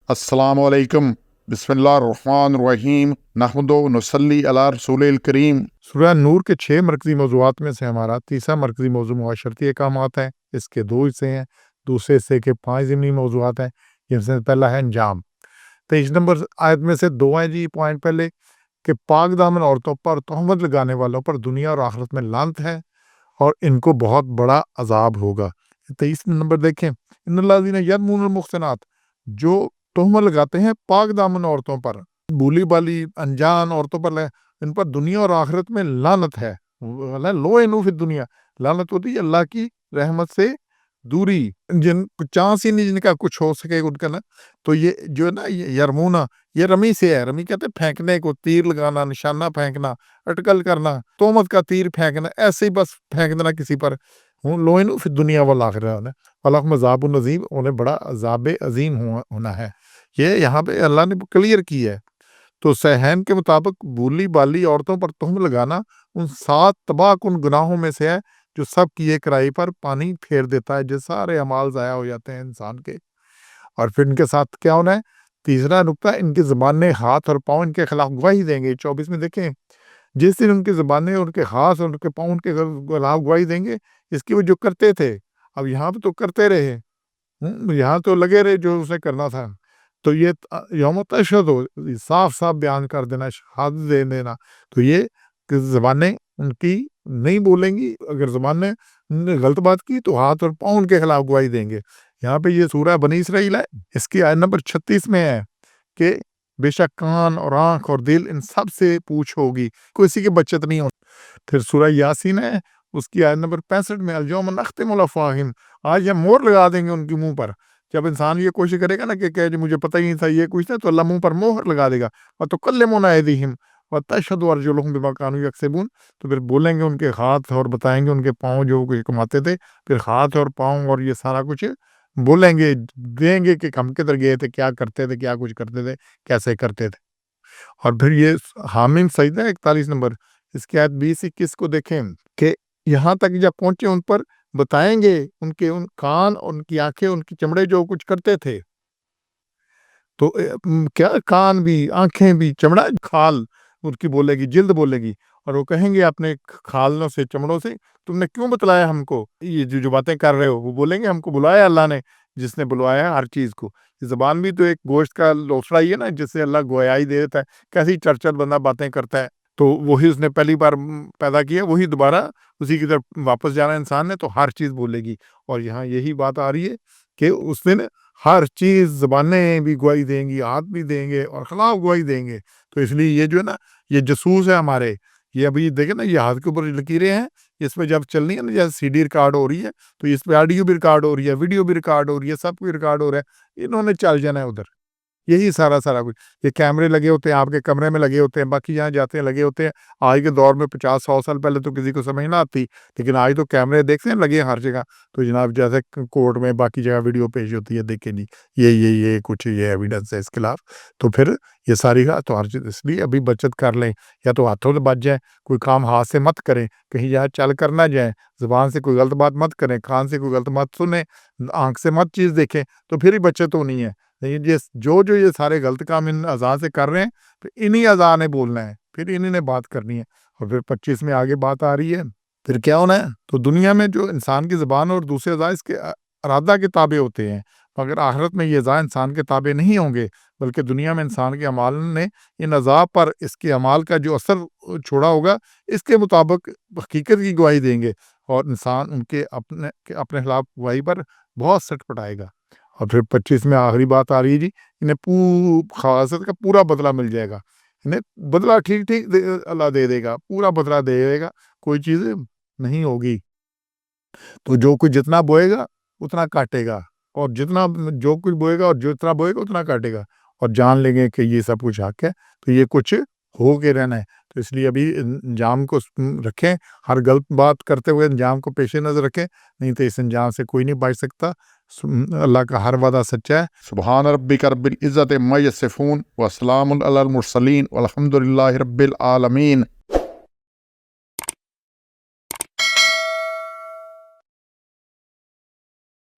السلام علیکم، بسم اللہ الرحمن الرحیم، نحمد و نصلی علی رسول الکریم۔ سورہ نور کے 6 مرکزی موضوعات میں سے ہمارا تیسرا مرکزی موضوع معاشرتی احکامات ہیں۔ اس کے 2 حصے ہیں، دوسرے حصے کے 5 ضمنی موضوعات ہیں، جن سے پہلا ہے انجام۔ 23 نمبر آیت میں سے 2 ہیں جی پوائنٹ پہلے کہ پاک دامن عورتوں پر تہمت لگانے والوں پر دنیا اور آخرت میں لعنت ہے اور ان کو بہت بڑا عذاب ہوگا۔ 23 نمبر دیکھیں، ان الذین یرمون المحصنات، جو تہمت لگاتے ہیں پاک دامن عورتوں پر، بولی بالی انجان عورتوں پر، ان پر دنیا اور آخرت میں لعنت ہے۔ لعنوا فی الدنیا، لعنت ہوتی ہے اللہ کی رحمت سے دوری، جن چانس ہی نہیں جن کا کچھ ہو سکے ان کا نا۔ تو یہ جو ہے نا یرمونا، یہ رمی سے ہے۔ رمی کہتے ہیں پھینکنے کو، تیر لگانا، نشانہ پھینکنا، اٹکل کرنا، تہمت کا تیر پھینکنا، ایسے ہی بس پھینک دینا کسی پر۔ لعنوا فی الدنیا والآخرہ، وَلَهُمْ عَذَابٌ عَظِيمٌ، انہیں بڑا عذاب عظیم ہونا ہے۔ یہ یہاں پہ اللہ نے کلیئر کی ہے۔ تو صحیحین کے مطابق بولی بالی عورتوں پر تہمت لگانا ان 7 تباہ کن گناہوں میں سے ہے جو سب کی ایک رائی پر پانی پھیر دیتا ہے، جو سارے اعمال ضائع ہو جاتے ہیں انسان کے۔ اور پھر ان کے ساتھ کیا ہونا ہے؟ تیسرا نقطہ، ان کی زبانیں، ہاتھ اور پاؤں ان کے خلاف گواہی دیں گے۔ 24 میں دیکھیں، جس دن ان کی زبانیں، ان کے ہاتھ اور ان کے پاؤں ان کے خلاف گواہی دیں گے، اس کی وہ جو کرتے تھے، اب یہاں پہ تو کرتے رہے، یہاں تو لگے رہے جو اسے کرنا تھا۔ تو یہ یوم تشہد ہو، صاف صاف بیان کر دینا، شہادت دے دینا۔ تو یہ زبانیں ان کی نہیں بولیں گی، اگر زبانیں نے غلط بات کی تو ہاتھ اور پاؤں ان کے خلاف گواہی دیں گے۔ یہاں پہ یہ سورہ بنی اسرائیل ہے، اس کی آیت نمبر 36 میں ہے کہ بے شک کان اور آنکھ اور دل ان سب سے پوچھ ہوگی، کسی کی بچت نہیں ہو۔ پھر سورہ یاسین ہے، اس کی آیت نمبر 65 میں الیوم نختم علی افواہہم، آج ہم مہر لگا دیں گے ان کے منہ پر۔ جب انسان یہ کوشش کرے گا نا کہ جی مجھے پتہ ہی نہیں تھا یہ کچھ تھا، تو اللہ منہ پر مہر لگا دے گا۔ وَتُكَلِّمُنَا أَيْدِيهِمْ وَتَشْهَدُ أَرْجُلُهُمْ بِمَا كَانُوا يَكْسِبُونَ، تو پھر بولیں گے ان کے ہاتھ اور بتائیں گے ان کے پاؤں جو کچھ کماتے تھے، پھر ہاتھ اور پاؤں اور یہ سارا کچھ بولیں گے، دیں گے کہ ہم کدھر گئے تھے، کیا کرتے تھے، کیا کچھ کرتے تھے، کیسے کرتے تھے۔ اور پھر یہ حامیم سجدہ 41 نمبر، اس کی آیت 20-21 کو دیکھیں کہ یہاں تک جب پہنچے ان پر بتائیں گے ان کے ان کان، ان کی آنکھیں، ان کی چمڑے جو کچھ کرتے تھے۔ تو کیا کان بھی، آنکھیں بھی، چمڑا، کھال ان کی بولے گی، جلد بولے گی، اور وہ کہیں گے اپنے کھالوں سے، چمڑوں سے، تم نے کیوں بتلایا ہم کو یہ جو باتیں کر رہے ہو؟ وہ بولیں گے ہم کو بلایا اللہ نے، جس نے بلوایا ہر چیز کو۔ یہ زبان بھی تو ایک گوشت کا لوسڑا ہی ہے نا، جس سے اللہ گویائی دے دیتا ہے۔ کیسی چرچر بندہ باتیں کرتا ہے، تو وہی اس نے پہلی بار پیدا کیا، وہی دوبارہ اسی کی طرف واپس جانا انسان نے، تو ہر چیز بولے گی۔ اور یہاں یہی بات آ رہی ہے کہ اس دن ہر چیز، زبانیں بھی گواہی دیں گی، ہاتھ بھی دیں گے اور خلاف گواہی دیں گے۔ تو اس لیے یہ جو ہے نا، یہ جاسوس ہے ہمارے۔ یہ ابھی دیکھیں نا، یہ ہاتھ کے اوپر لکیریں ہیں، اس پہ جب چلنی ہے نا، جیسے سی ڈی ریکارڈ ہو رہی ہے، تو اس پہ آڈیو بھی ریکارڈ ہو رہی ہے، ویڈیو بھی ریکارڈ ہو رہی ہے، سب کچھ ریکارڈ ہو رہا ہے۔ انہوں نے چل جانا ہے ادھر، یہی سارا کچھ۔ یہ کیمرے لگے ہوتے ہیں، آپ کے کمرے میں لگے ہوتے ہیں، باقی جہاں جاتے ہیں لگے ہوتے ہیں۔ آج کے دور میں 50-100 سال پہلے تو کسی کو سمجھ نہ آتی، لیکن آج تو کیمرے دیکھتے ہیں لگے ہر جگہ۔ تو جناب جیسے کورٹ میں باقی جگہ ویڈیو پیش ہوتی ہے، دیکھیں جی یہ کچھ یہ ایویڈنس ہے اس خلاف، تو پھر یہ ساری تو ہر چیز، اس لیے ابھی بچت کر لیں، یا تو ہاتھوں سے بچ جائیں، کوئی کام ہاتھ سے مت کریں، کہیں جہاں چل کر نہ جائیں، زبان سے کوئی غلط بات مت کریں، کان سے کوئی غلط بات سنیں، آنکھ سے مت چیز دیکھیں، تو پھر ہی بچت ہونی ہے۔ جو یہ سارے غلط کام ان اعضاء سے کر رہے ہیں، پھر انہی اعضاء نے بولنا ہے، پھر انہی نے بات کرنی ہے۔ اور پھر 25 میں آگے بات آ رہی ہے، پھر کیا ہونا ہے؟ تو دنیا میں جو انسان کی زبان اور دوسرے اعضاء اس کے ارادہ کے تابع ہوتے ہیں، مگر آخرت میں یہ اعضاء انسان کے تابع نہیں ہوں گے، بلکہ دنیا میں انسان کے اعمال نے ان اعضاء پر اس کے اعمال کا جو اثر چھوڑا ہوگا، اس کے مطابق حقیقت کی گواہی دیں گے، اور انسان ان کے اپنے خلاف گواہی پر بہت سٹ پٹائے گا۔ اور پھر 25 میں آخری بات آ رہی ہے جی، انہیں خواصت کا پورا بدلہ مل جائے گا، انہیں بدلہ ٹھیک اللہ دے دے گا، پورا بدلہ دے دے گا، کوئی چیز نہیں ہوگی۔ تو جو کچھ جتنا بوئے گا اتنا کاٹے گا، اور جو کچھ بوئے گا اور جتنا بوئے گا اتنا کاٹے گا، اور جان لیں گے کہ یہ سب کچھ حق ہے، تو یہ کچھ ہو کے رہنا ہے۔ تو اس لیے ابھی انجام کو رکھیں، ہر غلط بات کرتے ہوئے انجام کو پیش نظر رکھیں، نہیں تو اس انجام سے کوئی نہیں بچ سکتا۔ اللہ کا ہر وعدہ سچا ہے۔ سبحان ربک رب العزت عما یصفون وسلام علی المرسلین والحمد للہ رب العالمین۔